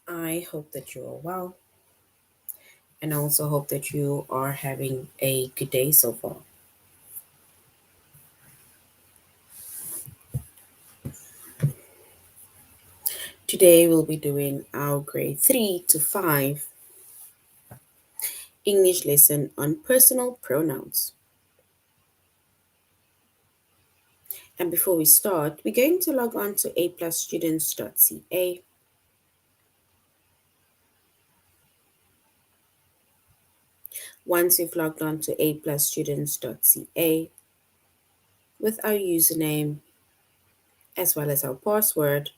I hope that you are well, and I also hope that you are having a good day so far. Today, we'll be doing our grade 3 to 5 English lesson on personal pronouns. And before we start, we're going to log on to aplusstudents.ca. Once you've logged on to aplusstudents.ca with our username as well as our password,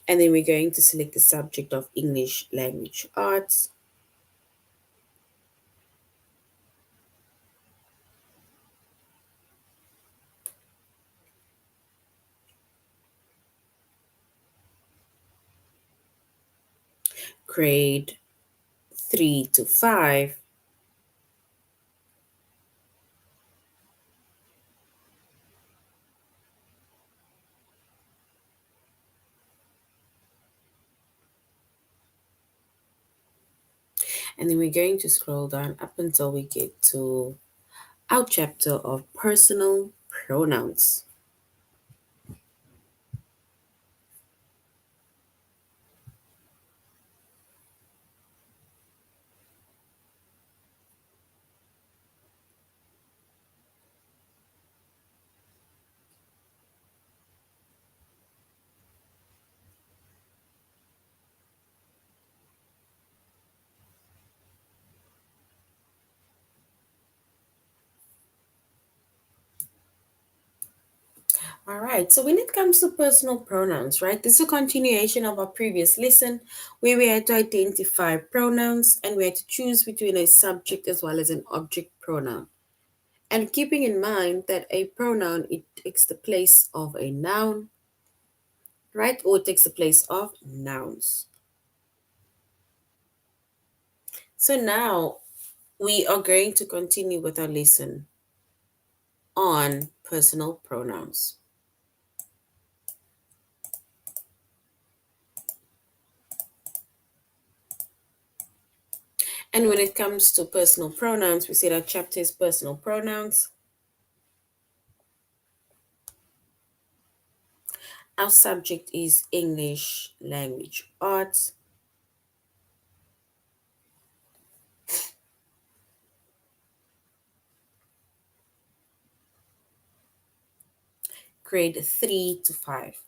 and then we're going to select the subject of English Language Arts. Grade 3 to 5. And then we're going to scroll down up until we get to our chapter of personal pronouns. All right, so when it comes to personal pronouns, right, this is a continuation of our previous lesson where we had to identify pronouns and we had to choose between a subject as well as an object pronoun. And keeping in mind that a pronoun, it takes the place of a noun, right, or it takes the place of nouns. So now we are going to continue with our lesson on personal pronouns. And when it comes to personal pronouns, we said our chapter is personal pronouns. Our subject is English Language Arts. Grade 3 to 5.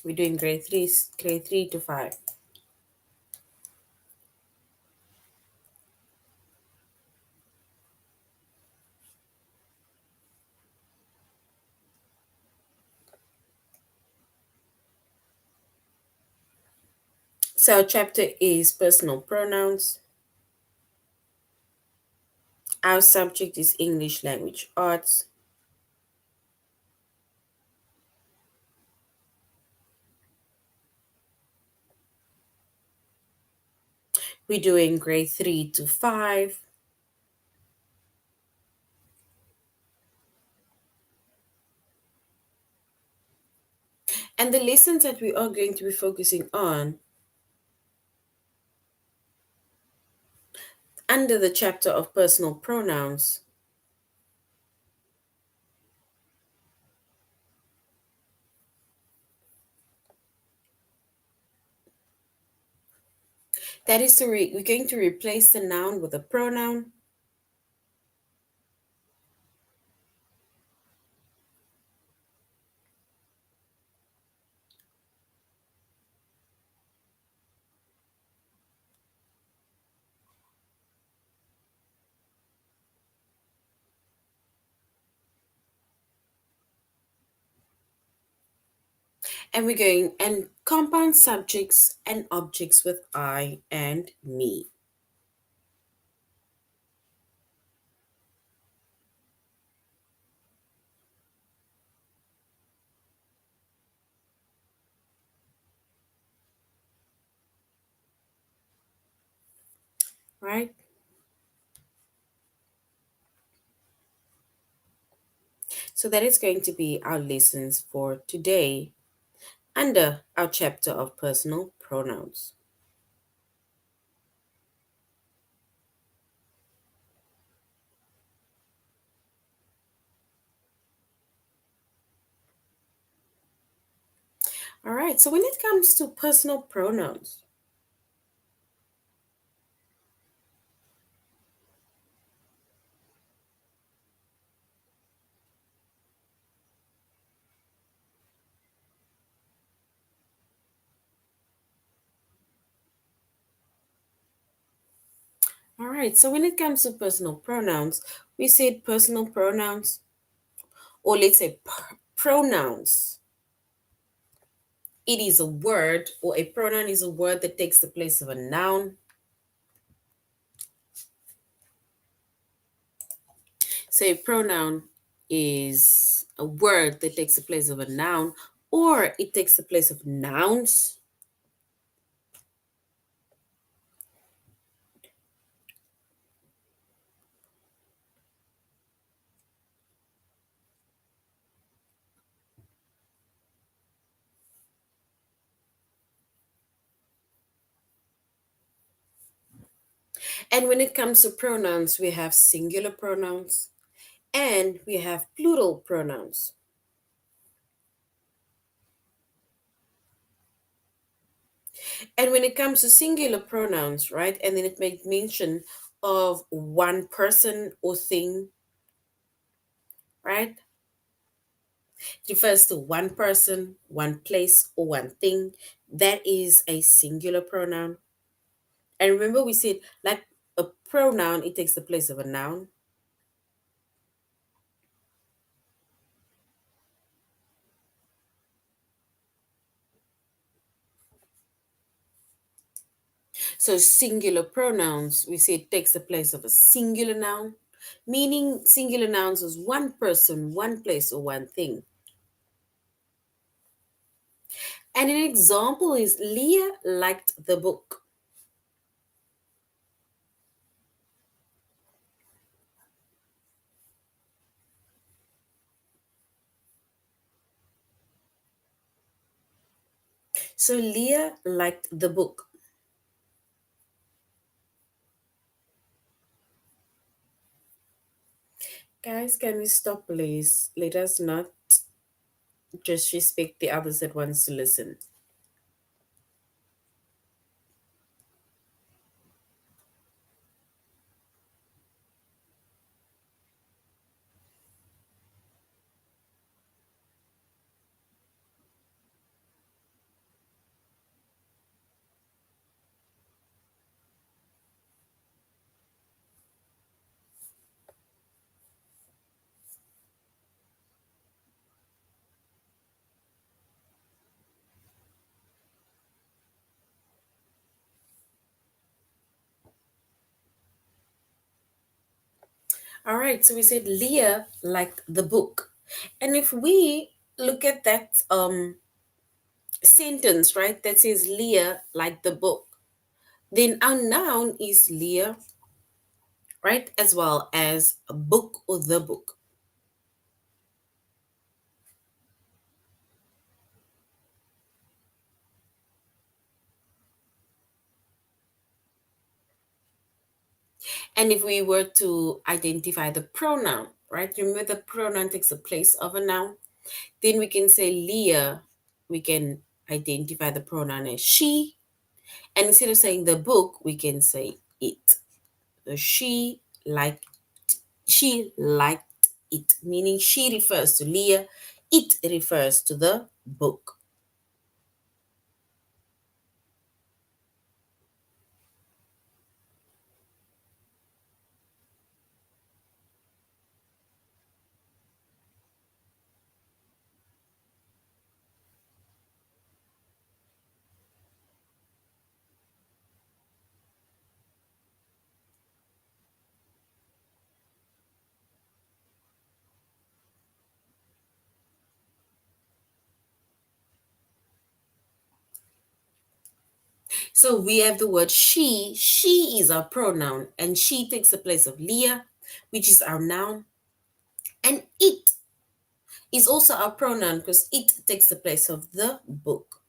We're doing grade 3 to 5. So our chapter is personal pronouns. Our subject is English Language Arts. We're doing grade 3 to 5. And the lessons that we are going to be focusing on under the chapter of personal pronouns that is to we're going to replace the noun with a pronoun. And we're going and compound subjects and objects with I and me. Right? So that is going to be our lessons for today under our chapter of personal pronouns. All right, so when it comes to personal pronouns, all right, so when it comes to personal pronouns, we said personal pronouns, or let's say pronouns. It is a word, or a pronoun is a word that takes the place of a noun. So a pronoun is a word that takes the place of a noun, or it takes the place of nouns. And when it comes to pronouns, we have singular pronouns and we have plural pronouns. And when it comes to singular pronouns, right, and then it makes mention of one person or thing, right? It refers to one person, one place, or one thing. That is a singular pronoun. And remember, we said like a pronoun, it takes the place of a noun. So singular pronouns, we say it takes the place of a singular noun, meaning singular nouns is one person, one place, or one thing. And an example is Leah liked the book. So Leah liked the book. Guys, can we stop, please? Let us not disrespect the others that wants to listen. All right, so we said Leah liked the book. And if we look at that sentence, right, that says Leah liked the book, then our noun is Leah, right, as well as a book or the book. And if we were to identify the pronoun, right, remember the pronoun takes the place of a noun, then we can say Leah, we can identify the pronoun as she, and instead of saying the book, we can say it. So she liked it, meaning she refers to Leah, it refers to the book. So we have the word she. She is our pronoun, and she takes the place of Leah, which is our noun. And it is also our pronoun because it takes the place of the book.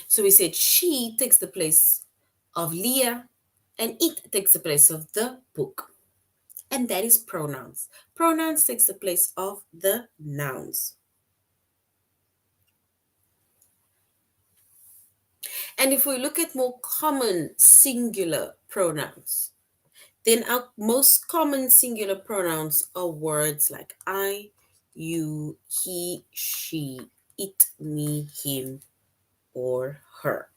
So we said she takes the place of Leah and it takes the place of the book. And that is pronouns. Pronouns takes the place of the nouns. And if we look at more common singular pronouns, then our most common singular pronouns are words like I, you, he, she, it, me, him, or her.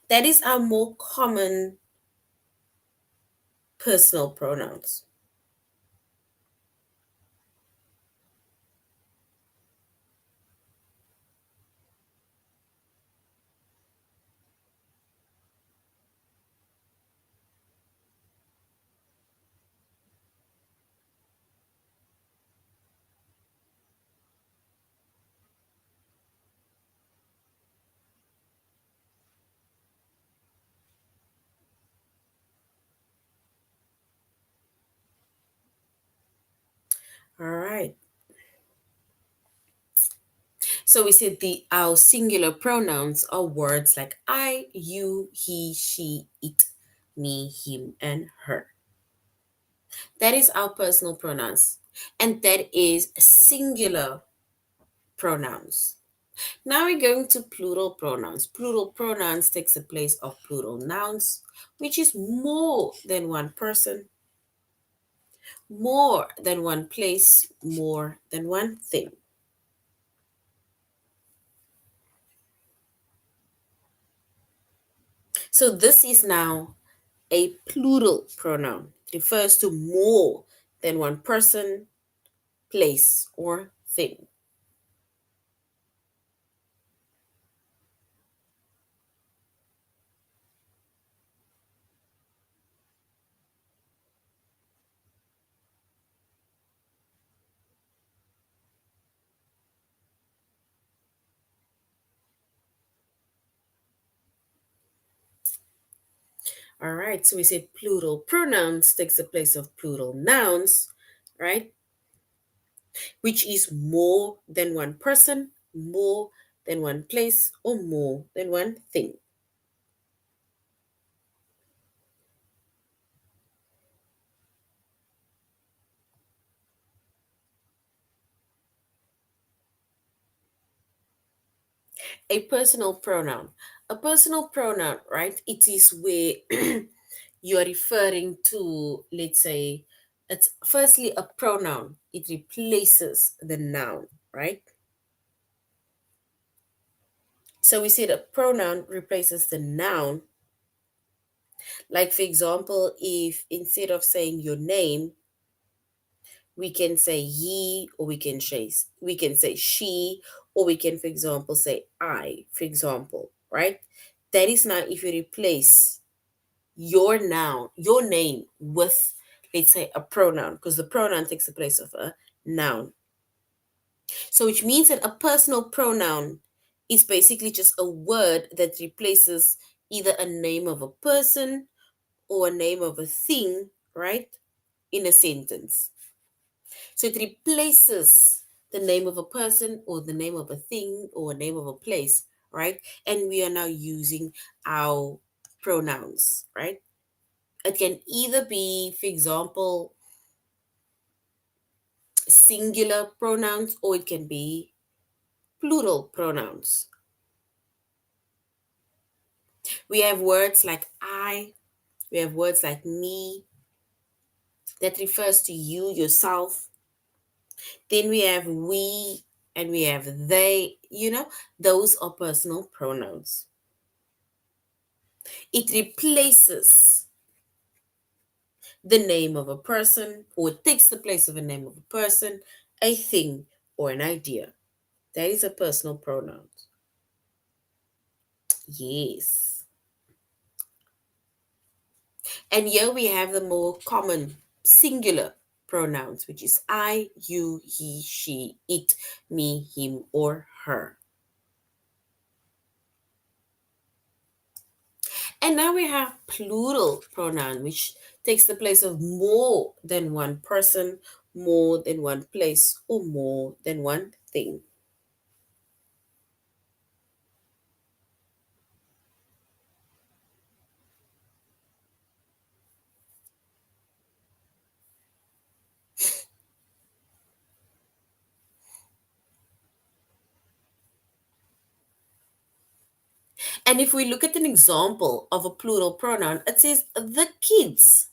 That is our more common personal pronouns. All right. So we said the our singular pronouns are words like I, you, he, she, it, me, him, and her. That is our personal pronouns. And that is singular pronouns. Now we're going to plural pronouns. Plural pronouns takes the place of plural nouns, which is more than one person, more than one place, more than one thing. So this is now a plural pronoun. It refers to more than one person, place, or thing. All right, so we say plural pronouns takes the place of plural nouns, right? Which is more than one person, more than one place, or more than one thing. A personal pronoun. A personal pronoun, right? It is where you are referring to, let's say, it's firstly a pronoun. It replaces the noun, right? So we say the pronoun replaces the noun. Like for example, if instead of saying your name, we can say ye, or we can say she, or we can, for example, say I, for example, right? That is now if you replace your noun, your name with, let's say, a pronoun, because the pronoun takes the place of a noun. So, which means that a personal pronoun is basically just a word that replaces either a name of a person or a name of a thing, right, in a sentence. So, it replaces the name of a person or the name of a thing or a name of a place, right? And we are now using our pronouns, right? It can either be, for example, singular pronouns or it can be plural pronouns. We have words like I, we have words like me that refers to you, yourself. Then we have we and we have they, those are personal pronouns. It replaces the name of a person, or it takes the place of a name of a person, a thing, or an idea. That is a personal pronoun. Yes. And here we have the more common singular pronouns, which is I, you, he, she, it, me, him, or her. And now we have plural pronoun, which takes the place of more than one person, more than one place, or more than one thing. And if we look at an example of a plural pronoun, it says the kids.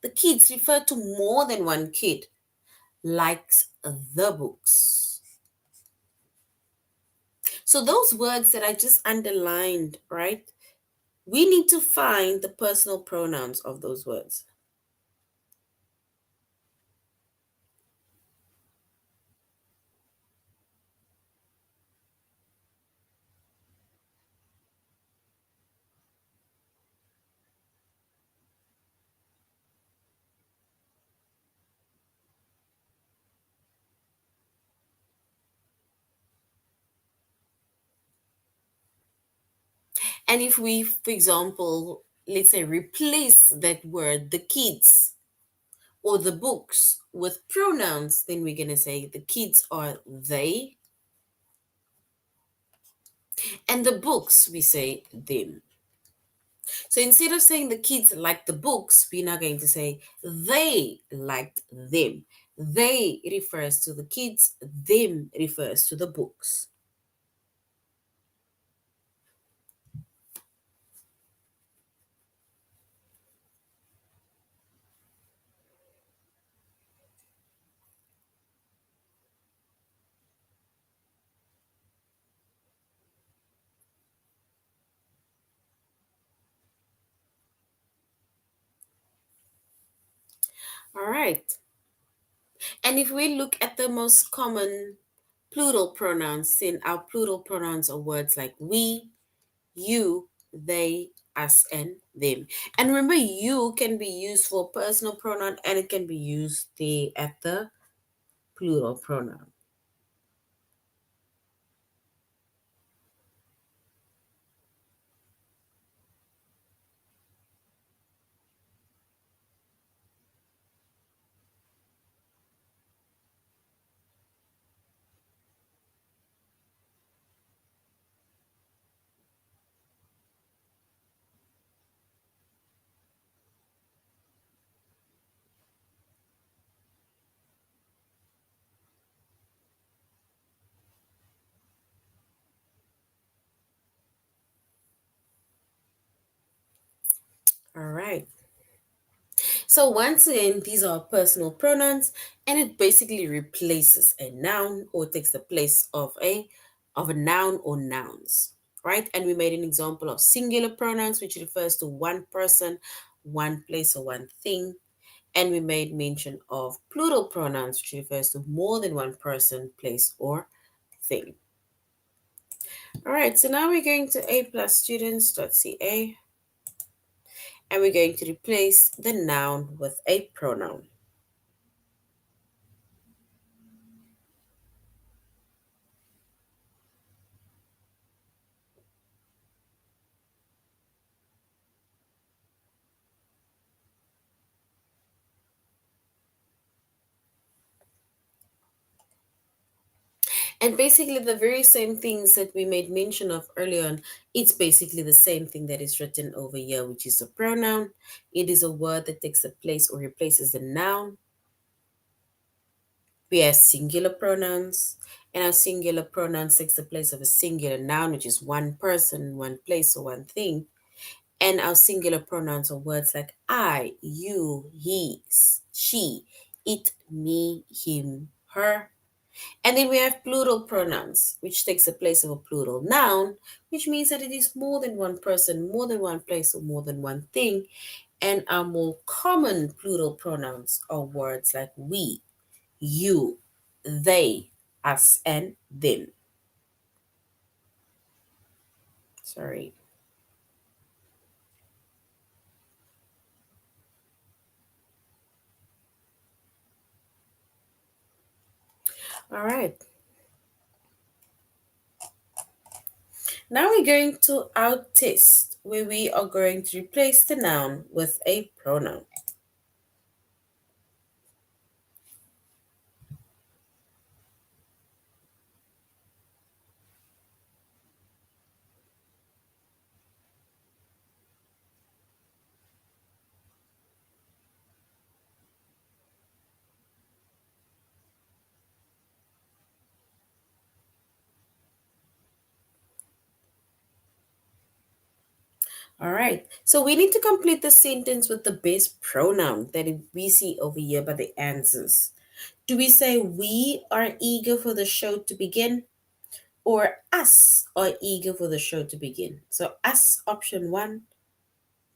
The kids refer to more than one kid, likes the books. So those words that I just underlined, right? We need to find the personal pronouns of those words. And if we, for example, let's say replace that word, the kids, or the books with pronouns, then we're going to say the kids are they, and the books, we say them. So instead of saying the kids liked the books, we're now going to say they liked them. They refers to the kids, them refers to the books. All right. And if we look at the most common plural pronouns, then our plural pronouns are words like we, you, they, us, and them. And remember, you can be used for personal pronoun and it can be used there at the plural pronoun. All right. So once again, these are personal pronouns, and it basically replaces a noun or takes the place of a noun or nouns, right? And we made an example of singular pronouns, which refers to one person, one place, or one thing. And we made mention of plural pronouns, which refers to more than one person, place, or thing. All right, so now we're going to a plus students.ca, and we're going to replace the noun with a pronoun. And basically, the very same things that we made mention of earlier on, it's basically the same thing that is written over here, which is a pronoun. It is a word that takes the place or replaces the noun. We have singular pronouns, and our singular pronouns takes the place of a singular noun, which is one person, one place, or one thing. And our singular pronouns are words like I, you, he, she, it, me, him, her. And then we have plural pronouns, which takes the place of a plural noun, which means that it is more than one person, more than one place, or more than one thing. And our more common plural pronouns are words like we, you, they, us, and them. Sorry. All right. Now we're going to our test where we are going to replace the noun with a pronoun. All right. So we need to complete the sentence with the best pronoun that we see over here by the answers. Do we say we are eager for the show to begin or us are eager for the show to begin? So us option 1,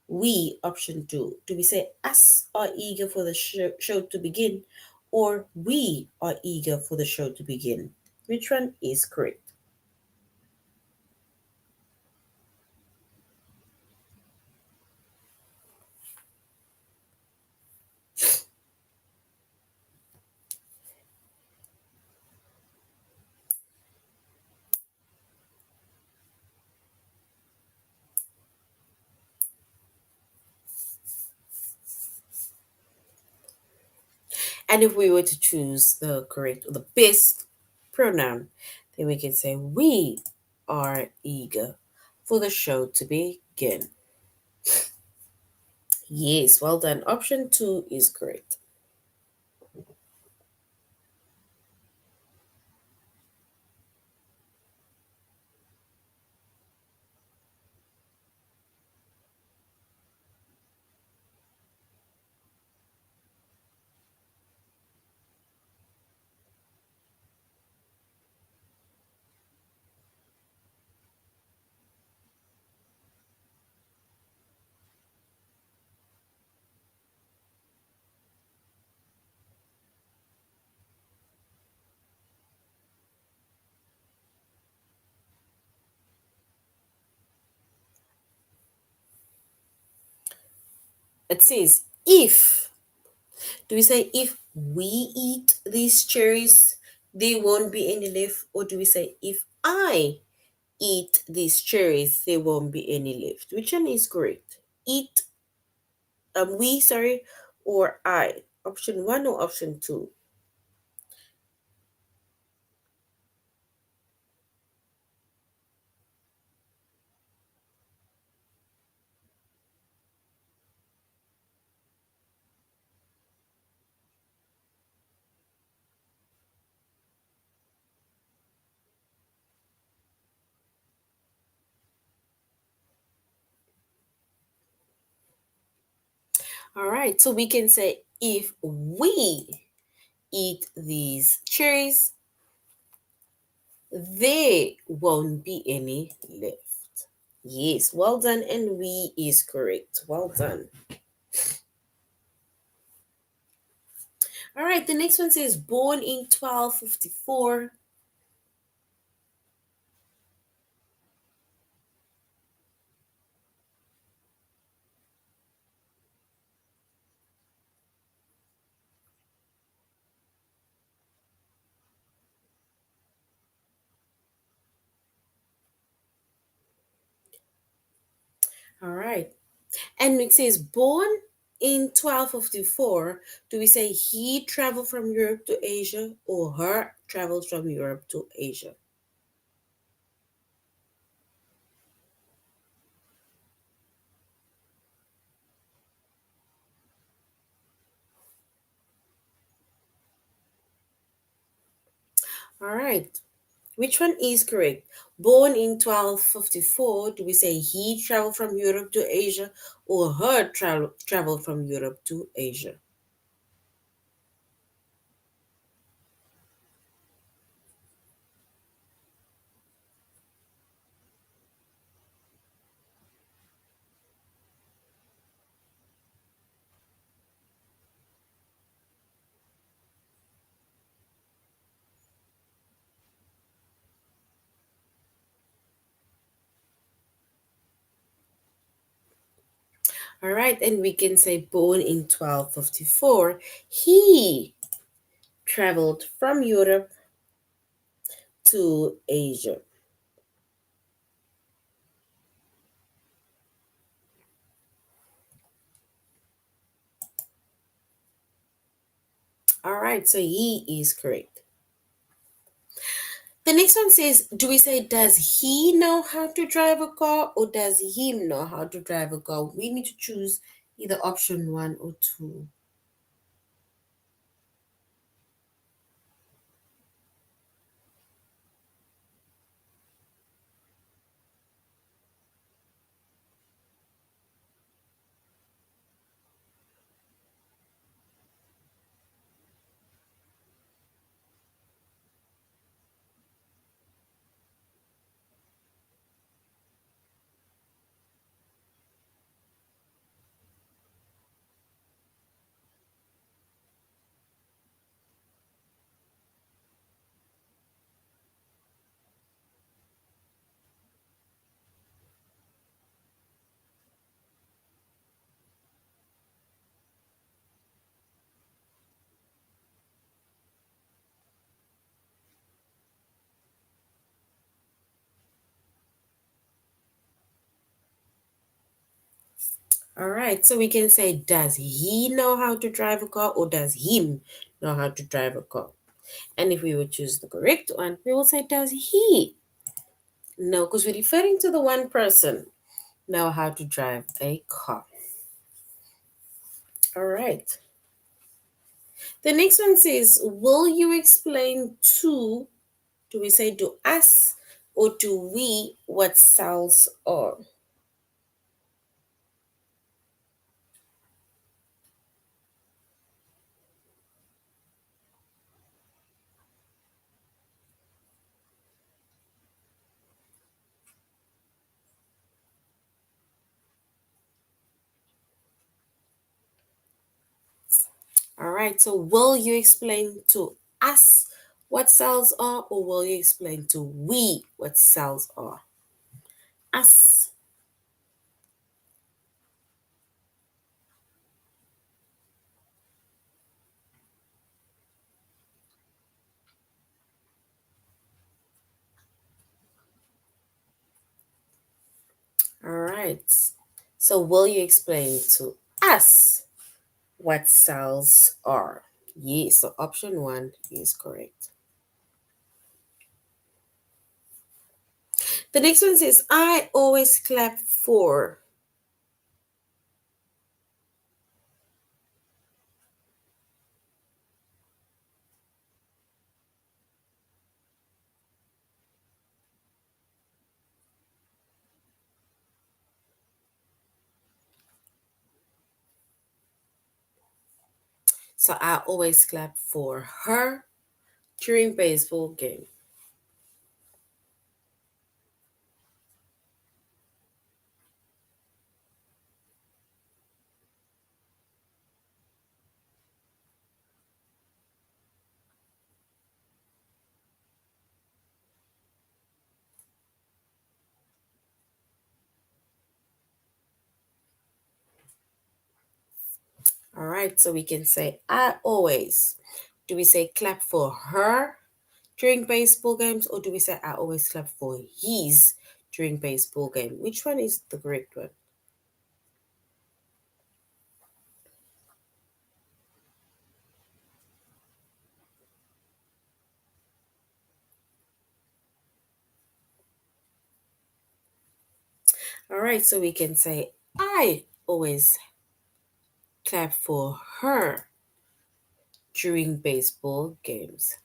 we option 2. Do we say us are eager for the show to begin or we are eager for the show to begin? Which one is correct? And if we were to choose the correct or the best pronoun, then we can say we are eager for the show to begin. Yes, well done. Option 2 is correct. It says if. Do we say if we eat these cherries, there won't be any left? Or do we say if I eat these cherries, there won't be any left? Which one is correct? Eat, we, sorry, or I? Option 1 or option 2? All right, so we can say if we eat these cherries, there won't be any left. Yes, well done, and we is correct. Well done. All right, the next one says born in 1254. All right, and it says born in 1254. Do we say he traveled from Europe to Asia or her traveled from Europe to Asia? All right. Which one is correct? Born in 1254, do we say he traveled from Europe to Asia or her traveled from Europe to Asia? All right, and we can say born in 1254. He traveled from Europe to Asia. All right, so he is correct. The next one says, do we say, does he know how to drive a car or does him know how to drive a car? We need to choose either option 1 or 2. All right, so we can say, does he know how to drive a car or does him know how to drive a car? And if we would choose the correct one, we will say, does he? No, because we're referring to the one person know how to drive a car. All right. The next one says, will you explain to, do we say to us or to we, what cells are? All right, so will you explain to us what cells are or will you explain to we what cells are? Us. All right. So will you explain to us what cells are? Yes, so option 1 is correct. The next one says, I always clap for. So I always clap for her during baseball game. All right, so we can say I always. Do we say clap for her during baseball games or do we say I always clap for his during baseball game? Which one is the correct one? All right, so we can say I always clap for her during baseball games.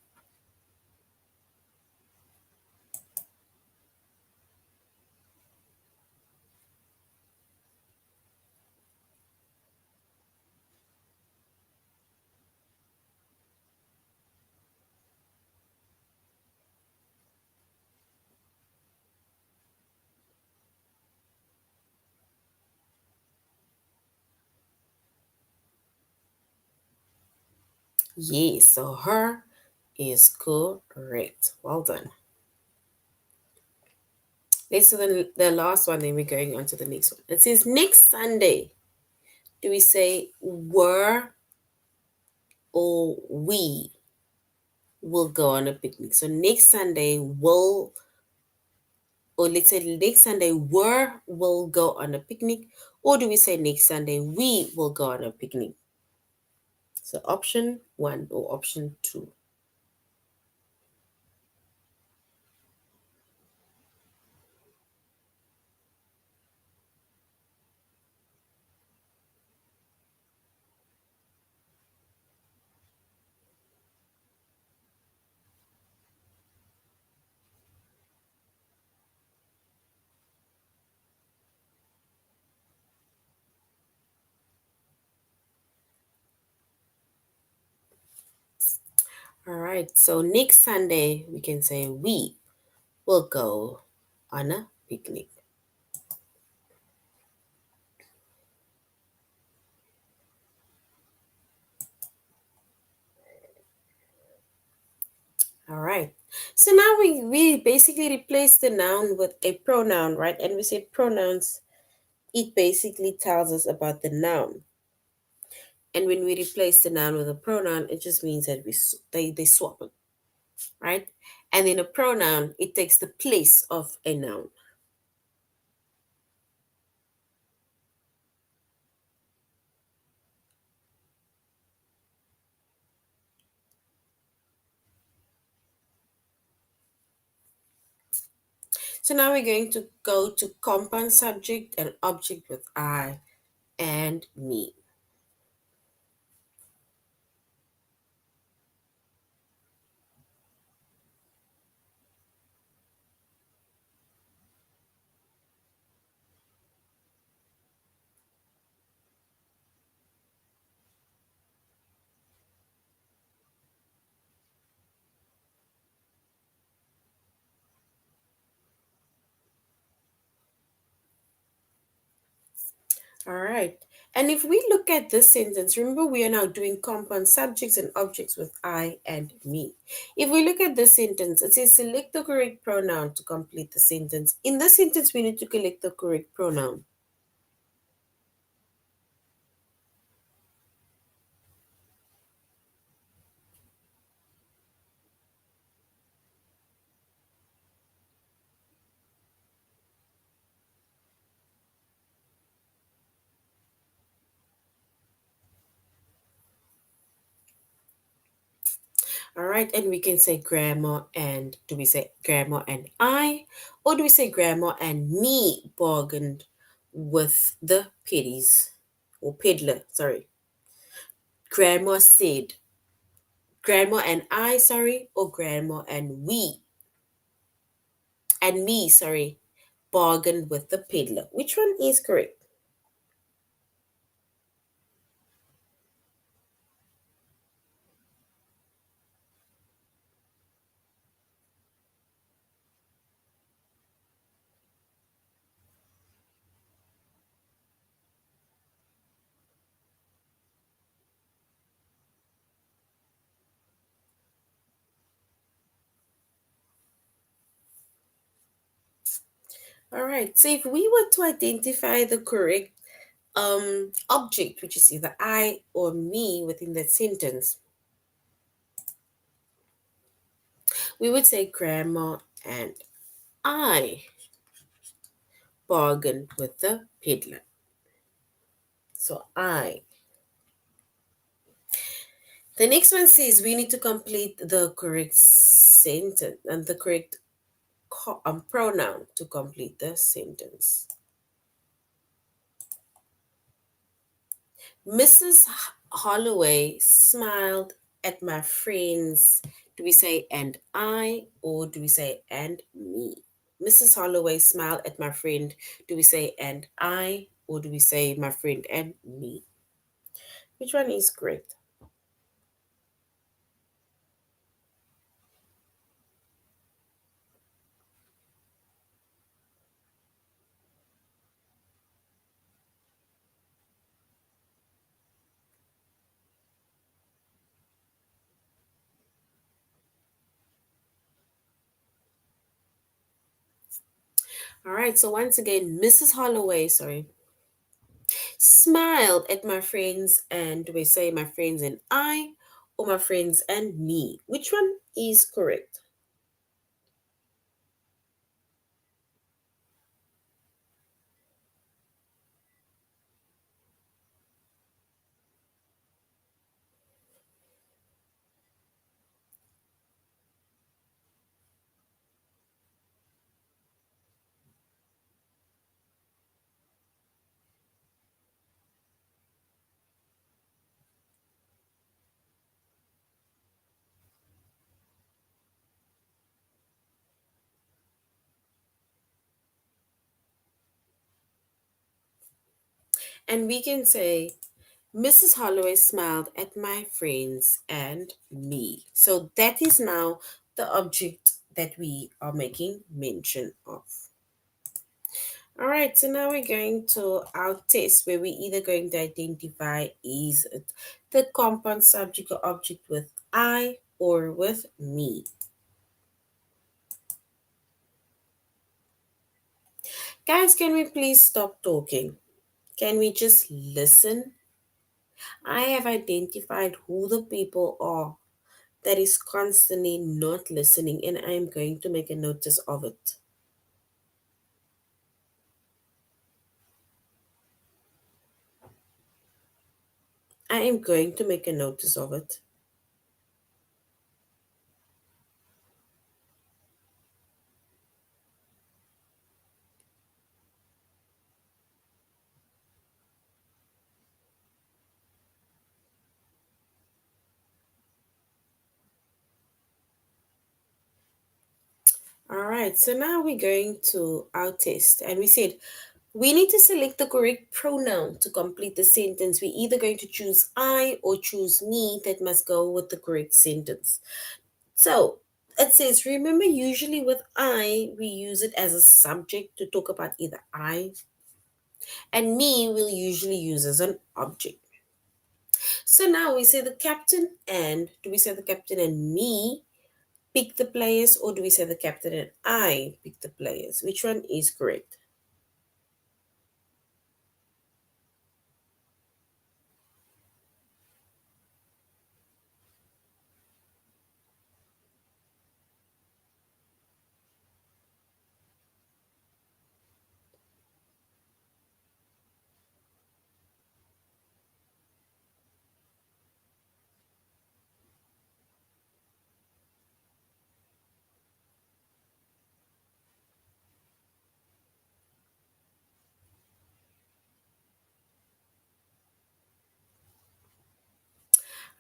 Yes, so her is correct. Well done. Let's do the last one, then we're going on to the next one. It says next Sunday. Do we say were or we will go on a picnic? So next Sunday will, or let's say next Sunday were will go on a picnic, or do we say next Sunday we will go on a picnic? So option one or option two. All right, so next Sunday we can say we will go on a picnic. All right. So now we basically replace the noun with a pronoun, right? And we say pronouns, it basically tells us about the noun. And when we replace the noun with a pronoun, it just means that they swap it, right? And then a pronoun, it takes the place of a noun. So now we're going to go to compound subject and object with I and me. All right. And if we look at this sentence, remember we are now doing compound subjects and objects with I and me. If we look at this sentence, it says select the correct pronoun to complete the sentence. In this sentence, we need to select the correct pronoun. All right. And we can say grandma and, do we say grandma and I? Or do we say grandma and me bargained with the peddies? Or peddler, sorry. Grandma said, grandma and I, sorry, or grandma and we, and me, sorry, bargained with the peddler. Which one is correct? All right. So if we were to identify the correct object, which is either I or me within that sentence, we would say grandma and I bargained with the peddler. So I. The next one says we need to complete the correct sentence and the correct pronoun to complete the sentence. Mrs. Holloway smiled at my friends. Do we say and I or do we say and me? Mrs. Holloway smiled at my friend. Do we say and I or do we say my friend and me? Which one is correct? All right, so once again, Mrs. Holloway, sorry, smiled at my friends and do we say my friends and I or my friends and me? Which one is correct? And we can say Mrs. Holloway smiled at my friends and me. So that is now the object that we are making mention of. All right, so now we're going to our test where we're either going to identify is it the compound subject or object with I or with me. Guys, can we please stop talking? Can we just listen? I have identified who the people are that is constantly not listening, and I am going to make a notice of it. I am going to make a notice of it. All right, so now we're going to our test, and we said we need to select the correct pronoun to complete the sentence. We're either going to choose I or choose me that must go with the correct sentence. So it says, remember, usually with I, we use it as a subject to talk about either I, and me we'll usually use as an object. So now we say the captain and, do we say the captain and me pick the players, or do we say the captain and I pick the players? Which one is correct?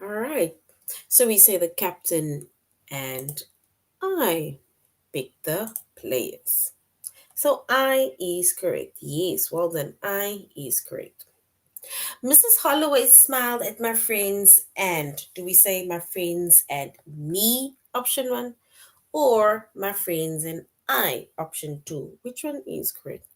All right. So we say the captain and I pick the players. So I is correct. Yes, well done. I is correct. Mrs. Holloway smiled at my friends and, do we say my friends and me, option one, or my friends and I, option two? Which one is correct?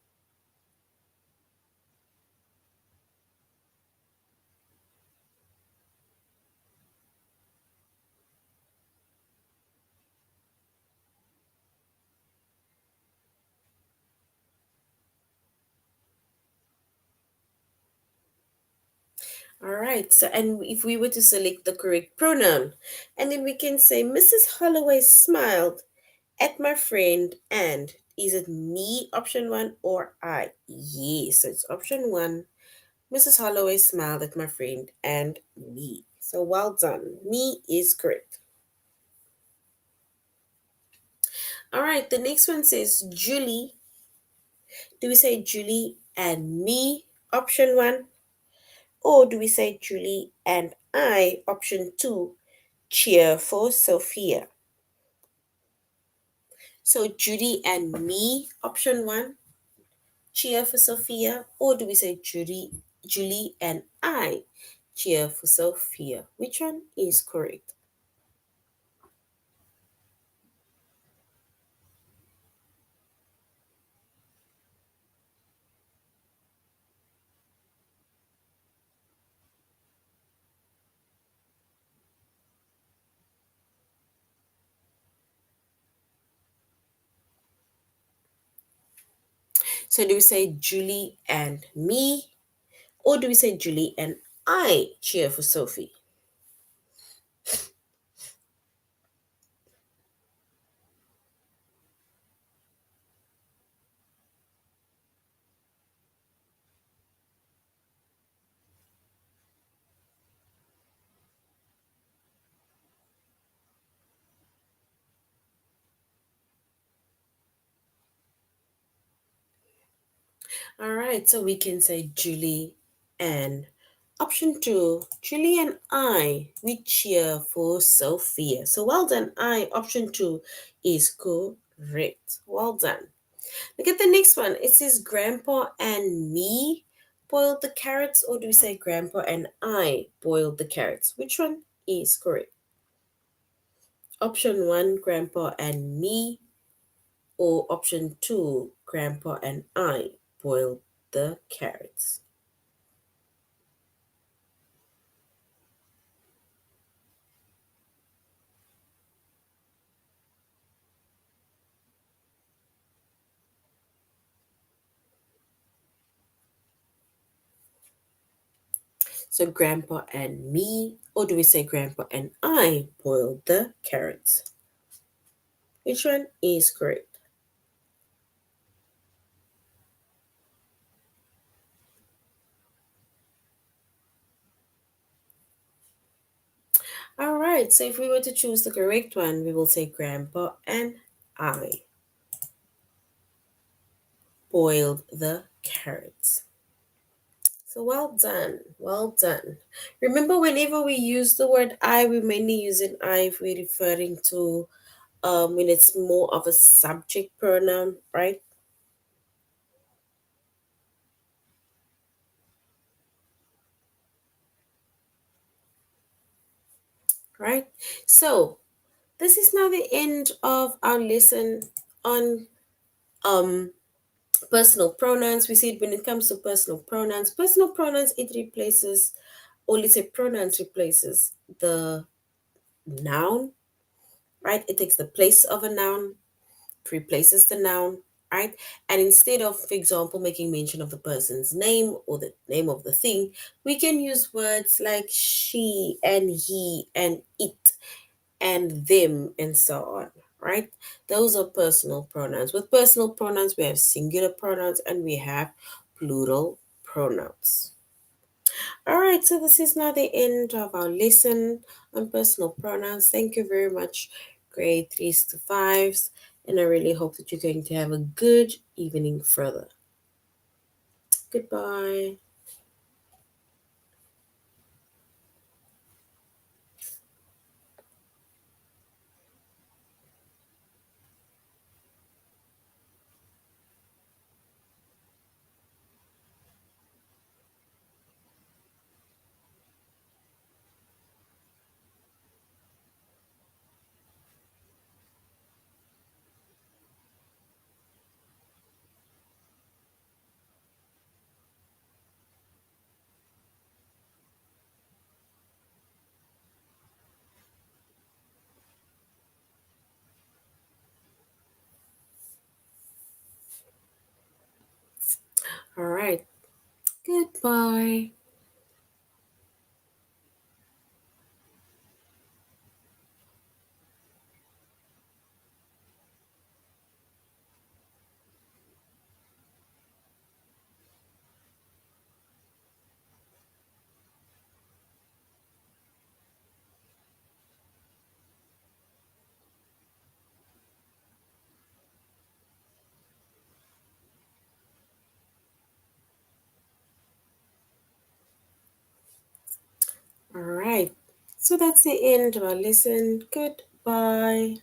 All right. So, and if we were to select the correct pronoun, and then we can say Mrs. Holloway smiled at my friend and, is it me, option one, or I? Yes, so it's option one. Mrs. Holloway smiled at my friend and me. So well done. Me is correct. All right, the next one says Julie. Do we say Julie and me, option one? Or do we say Julie and I, option two? Cheer for Sophia. So Judy and me, option one, cheer for Sophia. Or do we say Julie and I, cheer for Sophia? Which one is correct? So do we say Julie and me, Or do we say Julie and I cheer for Sophie? All right, so we can say Julie and option two, Julie and I, we cheer for Sophia. So well done, I. Option two is correct. Well done. Look at the next one. It says Grandpa and me boiled the carrots, or do we say Grandpa and I boiled the carrots? Which one is correct? Option one, Grandpa and me, or option two, Grandpa and I boiled the carrots. So Grandpa and me, or do we say Grandpa and I boiled the carrots? Which one is correct? All right, so if we were to choose the correct one, we will say Grandpa and I boiled the carrots. So well done, well done. Remember, whenever we use the word I, we mainly use an I if we're referring to when it's more of a subject pronoun, right? Right. So this is now the end of our lesson on um personal pronouns. We said when it comes to personal pronouns, it replaces, or let's say pronouns replaces the noun, right? It takes the place of a noun, replaces the noun, right? And instead of, for example, making mention of the person's name or the name of the thing, we can use words like she and he and it and them and so on, right? Those are personal pronouns. With personal pronouns, we have singular pronouns and we have plural pronouns. All right, so this is now the end of our lesson on personal pronouns. Thank you very much, grade threes to fives, and I really hope that you're going to have a good evening further. Goodbye. All right, goodbye. All right, so that's the end of our lesson. Goodbye.